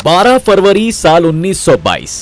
12 फरवरी साल 1922,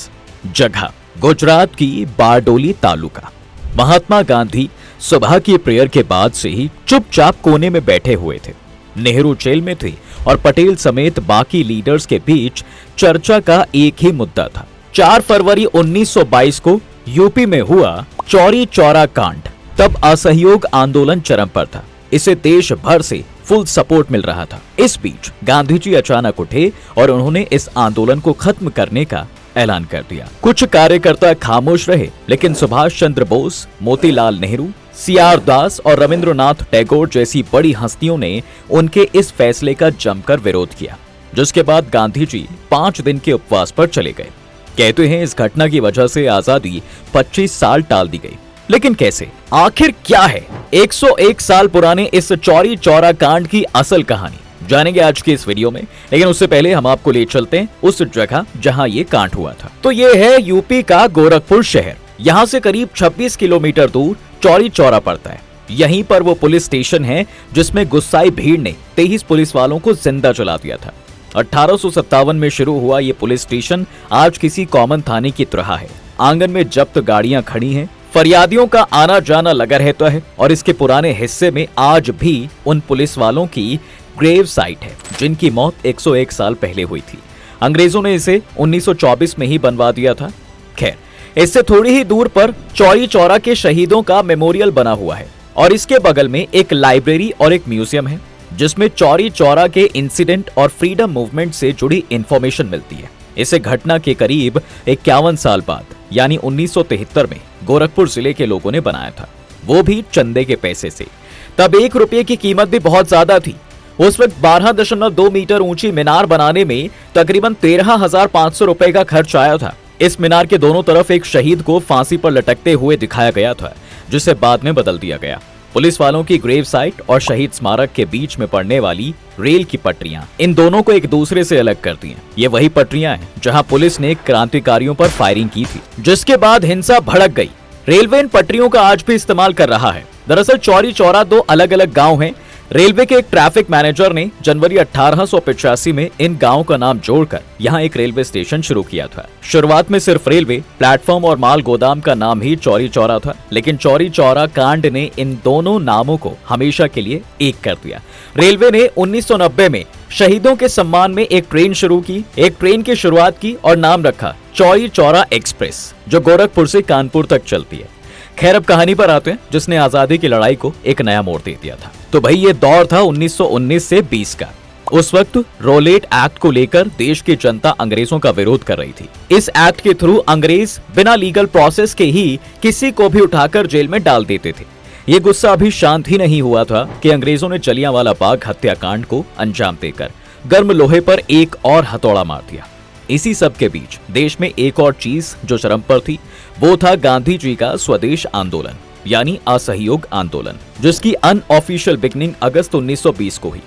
जगह गुजरात की बारडोली तालुका। महात्मा गांधी सुबह की प्रेयर के बाद से ही चुपचाप कोने में बैठे हुए थे। नेहरू जेल में थे और पटेल समेत बाकी लीडर्स के बीच चर्चा का एक ही मुद्दा था। 4 फरवरी 1922 को यूपी में हुआ चौरी चौरा कांड। तब असहयोग आंदोलन चरम पर था। इसे देश भर से फुल सपोर्ट मिल रहा था। इस बीच गांधी जी अचानक उठे और उन्होंने इस आंदोलन को खत्म करने का ऐलान कर दिया। कुछ कार्यकर्ता खामोश रहे, लेकिन सुभाष चंद्र बोस, मोतीलाल नेहरू, सीआर दास और रविंद्रनाथ टैगोर जैसी बड़ी हस्तियों ने उनके इस फैसले का जमकर विरोध किया, जिसके बाद गांधी जी 5 दिन के उपवास पर चले गए। कहते हैं इस घटना की वजह से आजादी 25 साल टाल दी गई। लेकिन कैसे, आखिर क्या है 101 साल पुराने इस चौरी चौरा कांड की असल कहानी, जानेंगे आज की इस वीडियो में। लेकिन उससे पहले हम आपको ले चलते हैं उस जगह जहां ये कांड हुआ था। तो ये है यूपी का गोरखपुर शहर। यहाँ से करीब 26 किलोमीटर दूर चौरी चौरा पड़ता है। यहीं पर वो पुलिस स्टेशन है जिसमें गुस्साई भीड़ ने 23 पुलिस वालों को जिंदा जला दिया था। 1857 में शुरू हुआ ये पुलिस स्टेशन आज किसी कॉमन थाने की तरह है। आंगन में जब्त गाड़ियां खड़ी हैं, फरियादियों का आना जाना लगा रहता है और इसके पुराने हिस्से में आज भी उन पुलिस वालों की ग्रेव साइट है जिनकी मौत 101 साल पहले हुई थी। अंग्रेजों ने इसे 1924 में ही बनवा दिया था। खैर, इससे थोड़ी ही दूर पर चौरी चौरा के शहीदों का मेमोरियल बना हुआ है और इसके बगल में एक लाइब्रेरी और एक म्यूजियम है जिसमें चौरी चौरा के इंसिडेंट और फ्रीडम मूवमेंट से जुड़ी इंफॉर्मेशन मिलती है। इसे घटना के करीब 51 साल बाद यानी 1973 में गोरखपुर जिले के लोगों ने बनाया था, वो भी चंदे के पैसे से। तब 1 रुपये की कीमत भी बहुत ज्यादा थी। उस वक्त 12.2 मीटर ऊंची मीनार बनाने में तकरीबन 13,500 रुपए का खर्च आया था। इस मीनार के दोनों तरफ एक शहीद को फांसी पर लटकते हुए दिखाया गया था, जिसे बाद में बदल दिया गया। पुलिस वालों की ग्रेव साइट और शहीद स्मारक के बीच में पड़ने वाली रेल की पटरियां इन दोनों को एक दूसरे से अलग करती हैं। ये वही पटरियां हैं जहां पुलिस ने क्रांतिकारियों पर फायरिंग की थी, जिसके बाद हिंसा भड़क गई। रेलवे इन पटरियों का आज भी इस्तेमाल कर रहा है। दरअसल चौरी चौरा 2 अलग अलग गाँव है। रेलवे के एक ट्रैफिक मैनेजर ने जनवरी 1885 में इन गांवों का नाम जोड़कर यहां एक रेलवे स्टेशन शुरू किया था। शुरुआत में सिर्फ रेलवे, प्लेटफॉर्म और माल गोदाम का नाम ही चौरी चौरा था, लेकिन चौरी चौरा कांड ने इन दोनों नामों को हमेशा के लिए एक कर दिया। रेलवे ने 1990 में शहीदों के सम्मान में एक ट्रेन शुरू की, एक ट्रेन की शुरुआत की और नाम रखा चौरी चौरा एक्सप्रेस, जो गोरखपुर से कानपुर तक चलती है। खैर, अब कहानी पर आते हैं जिसने आजादी की लड़ाई को एक नया मोड़ दे दिया था। तो भाई ये दौर था 1919 से 20 का। उस वक्त रोलेट एक्ट को लेकर देश की जनता अंग्रेजों का विरोध कर रही थी। इस एक्ट के थ्रू अंग्रेज बिना लीगल प्रोसेस के ही किसी को भी उठाकर जेल में डाल देते थे। ये गुस्सा अभी शांत ही नहीं हुआ था कि अंग्रेजों ने जलियांवाला बाग हत्याकांड को अंजाम देकर गर्म लोहे पर एक और हथौड़ा मार दिया। इसी सब के बीच देश में एक और चीज जो चरम पर थी, वो था गांधी जी का स्वदेश आंदोलन यानी असहयोग आंदोलन, जिसकी अनऑफिशियल बिगनिंग अगस्त 1920 को हुई।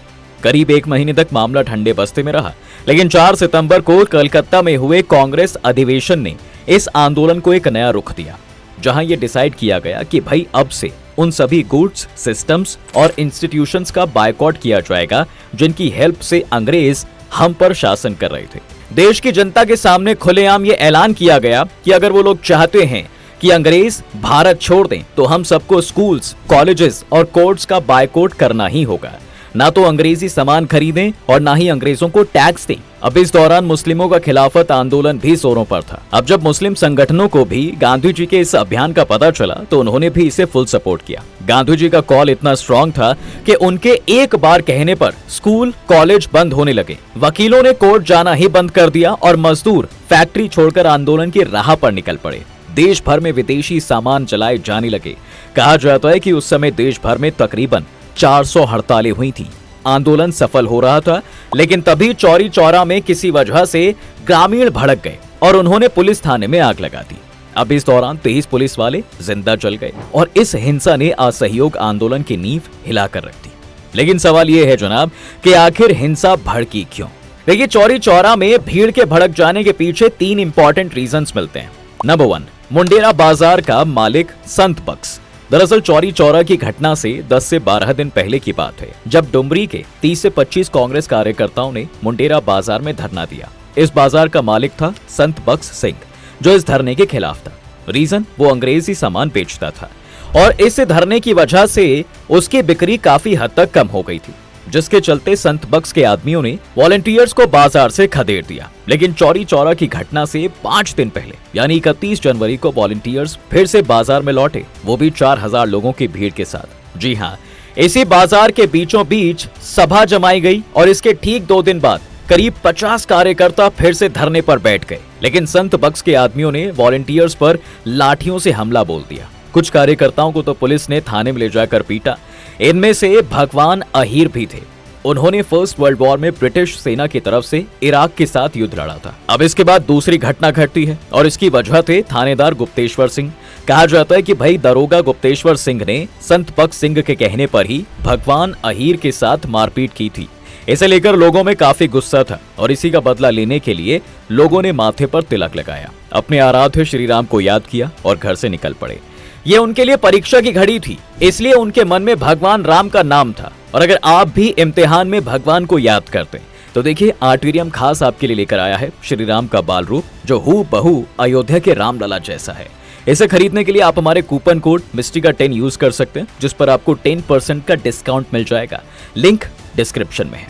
करीब 1 महीने तक मामला ठंडे बस्ते में रहा, लेकिन 4 सितंबर को कलकत्ता में हुए कांग्रेस अधिवेशन ने इस आंदोलन को एक नया रुख दिया, जहां ये डिसाइड किया गया कि भाई अब से उन सभी गुड्स, सिस्टम्स और इंस्टीट्यूशंस का बायकॉट किया जाएगा जिनकी हेल्प से अंग्रेज हम पर शासन कर रहे थे। देश की जनता के सामने खुलेआम ये ऐलान किया गया कि अगर वो लोग चाहते हैं कि अंग्रेज भारत छोड़ दें तो हम सबको स्कूल्स, कॉलेजेस और कोर्ट्स का बायकॉट करना ही होगा। ना तो अंग्रेजी सामान खरीदें और ना ही अंग्रेजों को टैक्स दें। अब इस दौरान मुस्लिमों का खिलाफत आंदोलन भी जोरों पर था। अब जब मुस्लिम संगठनों को भी गांधी जी के इस अभियान का पता चला तो उन्होंने भी इसे फुल सपोर्ट किया। गांधी जी का कॉल इतना स्ट्रॉन्ग था कि उनके एक बार कहने पर स्कूल, कॉलेज बंद होने लगे। वकीलों ने कोर्ट जाना ही बंद कर दिया और मजदूर फैक्ट्री छोड़कर आंदोलन की राह पर निकल पड़े। देश भर में विदेशी सामान जलाए जाने लगे। कहा जाता है कि उस समय देश भर में तकरीबन 400 हड़तालें हुई थी। आंदोलन सफल हो रहा था, लेकिन तभी चौरी चौरा में किसी वजह से ग्रामीण भड़क गए और उन्होंने पुलिस थाने में आग लगा दी। अब इस दौरान 23 पुलिस वाले जिंदा जल गए और इस हिंसा ने असहयोग आंदोलन की नींव हिलाकर रख दी। लेकिन सवाल यह है जनाब कि आखिर हिंसा भड़की क्यों? देखिए, चौरी चौरा में भीड़ के भड़क जाने के पीछे 3 इंपॉर्टेंट रीजंस मिलते हैं। नंबर 1, मुंडेरा बाजार का मालिक संत बक्स। दरअसल चौरी चौरा की घटना से 10 से 12 दिन पहले की बात है, जब डुमरी के 30 से 25 कांग्रेस कार्यकर्ताओं ने मुंडेरा बाजार में धरना दिया। इस बाजार का मालिक था संत बख्श सिंह, जो इस धरने के खिलाफ था। रीजन, वो अंग्रेजी सामान बेचता था और इस धरने की वजह से उसकी बिक्री काफी हद तक कम हो गई थी, जिसके चलते संत बख्श के आदमियों ने वॉलंटियर्स को बाजार से खदेड़ दिया। लेकिन चौरी चौरा की घटना से 5 दिन पहले यानी 31 जनवरी को वॉलंटियर्स फिर से बाजार में लौटे, वो भी 4000 लोगों की भीड़ के साथ। जी हाँ, इसी बाजार के बीचों बीच सभा जमाई गई और इसके ठीक 2 दिन बाद करीब 50 कार्यकर्ता फिर से धरने पर बैठ गए। लेकिन संत बख्श के आदमियों ने वॉलंटियर्स पर लाठियों से हमला बोल दिया। कुछ कार्यकर्ताओं को तो पुलिस ने थाने में ले जाकर पीटा। इनमें से भगवान अहीर भी थे। उन्होंने फर्स्ट वर्ल्ड वॉर में ब्रिटिश सेना की तरफ से इराक के साथ युद्ध लड़ा था। अब इसके बाद दूसरी घटना घटती है और इसकी वजह थे थानेदार गुप्तेश्वर सिंह। कहा जाता है कि भाई दरोगा गुप्तेश्वर सिंह ने संत बख्श सिंह के कहने पर ही भगवान अहीर के साथ मारपीट की थी। इसे लेकर लोगों में काफी गुस्सा था और इसी का बदला लेने के लिए लोगों ने माथे पर तिलक लगाया, अपने आराध्य श्री राम को याद किया और घर से निकल पड़े। ये उनके लिए परीक्षा की घड़ी थी, इसलिए उनके मन में भगवान राम का नाम था। और अगर आप भी इम्तिहान में भगवान को याद करते तो देखिए, आर्टवेरियम खास आपके लिए लेकर आया है श्री राम का बाल रूप, जो हूबहू अयोध्या के रामलला जैसा है। इसे खरीदने के लिए आप हमारे कूपन कोड मिस्टिका 10 यूज कर सकते हैं, जिस पर आपको 10% का डिस्काउंट मिल जाएगा। लिंक डिस्क्रिप्शन में है।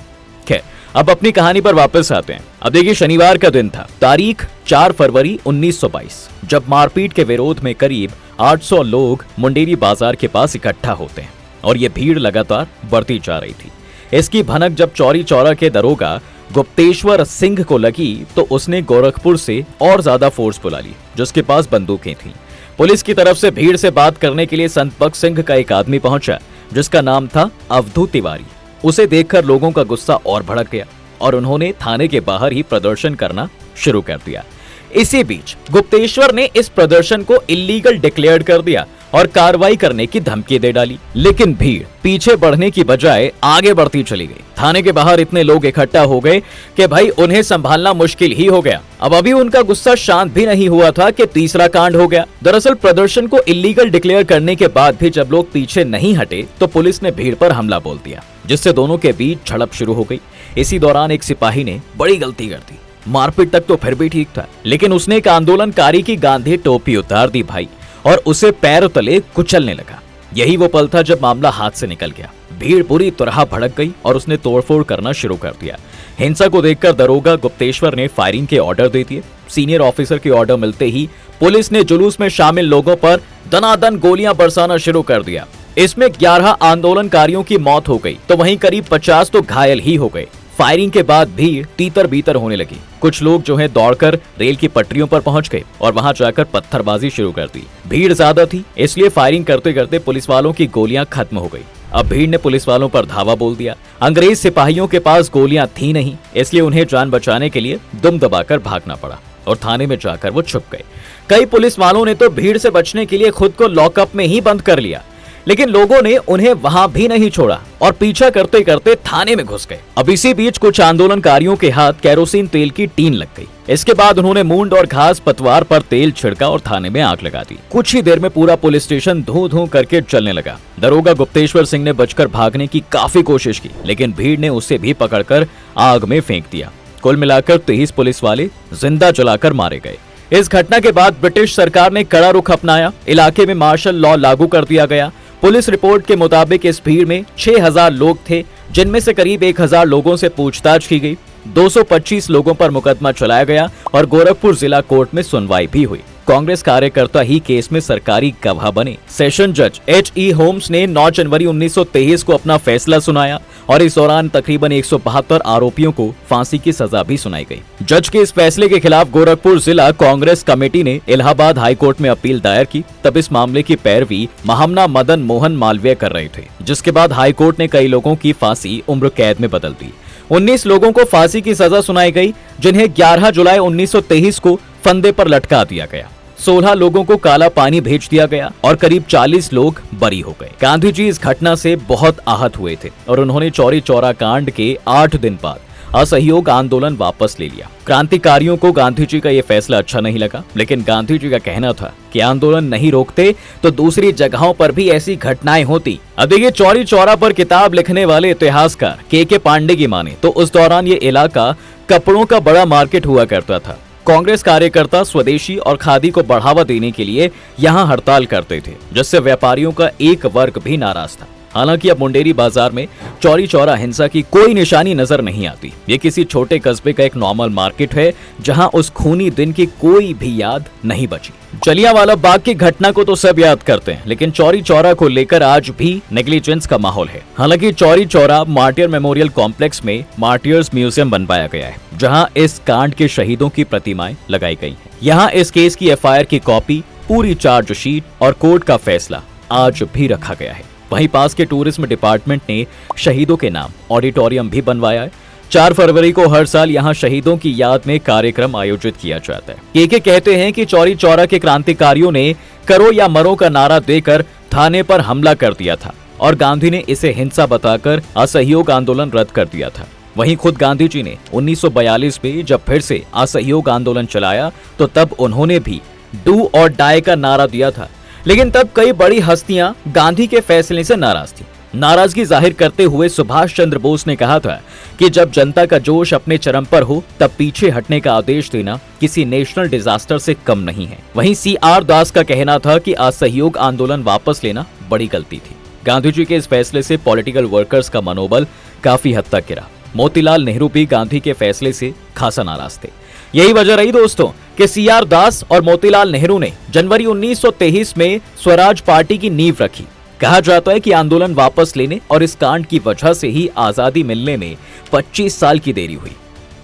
खैर, अब अपनी कहानी पर वापस आते हैं। अब देखिए, शनिवार का दिन था, तारीख 4 फरवरी 1922, जब मारपीट के विरोध में करीब 800 लोग मुंडेरी बाजार के पास इकट्ठा होते हैं और ये भीड़ लगातार बढ़ती जा रही थी। इसकी भनक जब चौरी चौरा के दरोगा गुप्तेश्वर सिंह को लगी तो उसने गोरखपुर से और ज्यादा फोर्स बुला ली, जिसके पास बंदूकें थीं। पुलिस की तरफ से भीड़ से बात करने के लिए संत बख्श सिंह का एक आदमी पहुंचा, जिसका नाम था अवधू तिवारी। उसे देखकर लोगों का गुस्सा और भड़क गया और उन्होंने थाने के बाहर ही प्रदर्शन करना शुरू कर दिया। इसी बीच गुप्तेश्वर ने इस प्रदर्शन को इल्लीगल डिक्लेयर कर दिया और कार्रवाई करने की धमकी दे डाली। लेकिन भीड़ पीछे बढ़ने की बजाय आगे बढ़ती चली गई। थाने के बाहर इतने लोग इकट्ठा हो गए कि भाई उन्हें संभालना मुश्किल ही हो गया। अब अभी उनका गुस्सा शांत भी नहीं हुआ था कि तीसरा कांड हो गया। दरअसल प्रदर्शन को इल्लीगल डिक्लेयर करने के बाद भी जब लोग पीछे नहीं हटे तो पुलिस ने भीड़ पर हमला बोल दिया, जिससे दोनों के बीच झड़प शुरू हो गई। इसी दौरान एक सिपाही ने बड़ी गलती कर दी। मारपीट तक तो फिर भी ठीक था, लेकिन उसने एक आंदोलनकारी की गांधी टोपी उतार दी भाई और उसे पैर तले कुचलने लगा। यही वो पल था जब मामला हाथ से निकल गया। भीड़ पूरी तरह भड़क गई और उसने तोड़फोड़ करना शुरू कर दिया। हिंसा को देखकर दरोगा गुप्तेश्वर ने फायरिंग के ऑर्डर दे दिए। सीनियर ऑफिसर के ऑर्डर मिलते ही पुलिस ने जुलूस में शामिल लोगों पर दनादन गोलियां बरसाना शुरू कर दिया। इसमें 11 आंदोलनकारियों की मौत हो गई तो वहीं करीब 50 तो घायल ही हो गए। फायरिंग के बाद भीड़ तीतर बीतर होने लगी। कुछ लोग जो है दौड़कर रेल की पटरियों पर पहुंच गए और वहां जाकर पत्थरबाजी शुरू कर दी। भीड़ ज्यादा थी, इसलिए फायरिंग करते करते पुलिस वालों की गोलियां खत्म हो गई। अब भीड़ ने पुलिस वालों पर धावा बोल दिया। अंग्रेज सिपाहियों के पास गोलियां थी नहीं, इसलिए उन्हें जान बचाने के लिए दुम दबाकर भागना पड़ा और थाने में जाकर वो छुप गए। कई पुलिस वालों ने तो भीड़ से बचने के लिए खुद को लॉकअप में ही बंद कर लिया, लेकिन लोगों ने उन्हें वहां भी नहीं छोड़ा और पीछा करते करते थाने में घुस गए। अब इसी बीच कुछ आंदोलनकारियों के हाथ केरोसिन तेल की टीन लग गई। इसके बाद उन्होंने मूंड और घास पतवार पर तेल छिड़का और थाने में आग लगा दी। कुछ ही देर में पूरा पुलिस स्टेशन धूं धूं करके चलने लगा। दरोगा गुप्तेश्वर सिंह ने बचकर भागने की काफी कोशिश की, लेकिन भीड़ ने उसे भी पकड़कर आग में फेंक दिया। कुल मिलाकर 23 पुलिस वाले जिंदा जलाकर मारे गए। इस घटना के बाद ब्रिटिश सरकार ने कड़ा रुख अपनाया। इलाके में मार्शल लॉ लागू कर दिया गया। पुलिस रिपोर्ट के मुताबिक इस भीड़ में 6000 लोग थे, जिनमें से करीब 1000 लोगों से पूछताछ की गई। 225 लोगों पर मुकदमा चलाया गया और गोरखपुर जिला कोर्ट में सुनवाई भी हुई। कांग्रेस कार्यकर्ता ही केस में सरकारी गवाह बने। सेशन जज H.E. होम्स ने 9 जनवरी 1923 को अपना फैसला सुनाया और इस दौरान तकरीबन 172 आरोपियों को फांसी की सजा भी सुनाई गई। जज के इस फैसले के खिलाफ गोरखपुर जिला कांग्रेस कमेटी ने इलाहाबाद हाई कोर्ट में अपील दायर की। तब इस मामले की पैरवी महामना मदन मोहन मालवीय कर रहे थे, जिसके बाद हाई कोर्ट ने कई लोगों की फांसी उम्र कैद में बदल दी। 19 लोगों को फांसी की सजा सुनाई गई, जिन्हें 11 जुलाई 1923 को फंदे पर लटका दिया गया। 16 लोगों को काला पानी भेज दिया गया और करीब 40 लोग बरी हो गए। गांधी जी इस घटना से बहुत आहत हुए थे और उन्होंने चौरी चौरा कांड के 8 दिन बाद असहयोग आंदोलन वापस ले लिया। क्रांतिकारियों को गांधी जी का ये फैसला अच्छा नहीं लगा, लेकिन गांधी जी का कहना था कि आंदोलन नहीं रोकते तो दूसरी जगहों पर भी ऐसी घटनाएं होती। अब देखिए, चौरी चौरा पर किताब लिखने वाले इतिहासकार के पांडे की माने तो उस दौरान ये इलाका कपड़ों का बड़ा मार्केट हुआ करता था। कांग्रेस कार्यकर्ता स्वदेशी और खादी को बढ़ावा देने के लिए यहां हड़ताल करते थे, जिससे व्यापारियों का एक वर्ग भी नाराज था। हालांकि अब मुंडेरी बाजार में चौरी चौरा हिंसा की कोई निशानी नजर नहीं आती। ये किसी छोटे कस्बे का एक नॉर्मल मार्केट है जहां उस खूनी दिन की कोई भी याद नहीं बची। जलियांवाला बाग की घटना को तो सब याद करते हैं, लेकिन चौरी चौरा को लेकर आज भी नेग्लिजेंस का माहौल है। हालांकि Chauri Chaura martyr memorial complex में मार्टियर्स म्यूजियम बनवाया गया है, जहां इस कांड के शहीदों की प्रतिमाएं लगाई गई हैं। यहां इस केस की FIR की कॉपी, पूरी चार्जशीट और कोर्ट का फैसला आज भी रखा गया है। वहीं पास के टूरिज्म डिपार्टमेंट ने शहीदों के नाम ऑडिटोरियम भी बनवाया है। 4 फरवरी को हर साल यहां शहीदों की याद में कार्यक्रम आयोजित किया जाता है। के कहते हैं कि चौरी चौरा के क्रांतिकारियों ने करो या मरो का नारा देकर थाने पर हमला कर दिया था और गांधी ने इसे हिंसा बताकर असहयोग आंदोलन रद्द कर दिया था। वहीं खुद गांधी जी ने 1942 में जब फिर से असहयोग आंदोलन चलाया तो तब उन्होंने भी डू और डाई का नारा दिया था, लेकिन तब कई बड़ी हस्तियां गांधी के फैसले से नाराज थी। नाराजगी जाहिर करते हुए सुभाष चंद्र बोस ने कहा था कि जब जनता का जोश अपने चरम पर हो तब पीछे हटने का आदेश देना किसी नेशनल डिजास्टर से कम नहीं है। वहीं CR दास का कहना था कि असहयोग आंदोलन वापस लेना बड़ी गलती थी। गांधी जी के इस फैसले से पॉलिटिकल वर्कर्स का मनोबल काफी हद तक गिरा। मोतीलाल नेहरू भी गांधी के फैसले से खासा नाराज थे। यही वजह रही दोस्तों कि CR दास और मोतीलाल नेहरू ने जनवरी 1923 में स्वराज पार्टी की नींव रखी। कहा जाता है कि आंदोलन वापस लेने और इस कांड की वजह से ही आजादी मिलने में 25 साल की देरी हुई।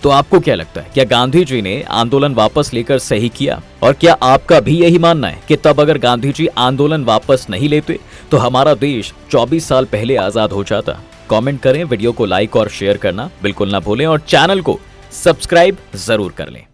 तो आपको क्या लगता है, क्या गांधी जी ने आंदोलन वापस लेकर सही किया? और क्या आपका भी यही मानना है कि तब अगर गांधी जी आंदोलन वापस नहीं लेते तो हमारा देश 24 साल पहले आजाद हो जाता? कमेंट करें, वीडियो को लाइक और शेयर करना बिल्कुल ना भूलें और चैनल को सब्सक्राइब जरूर कर लें।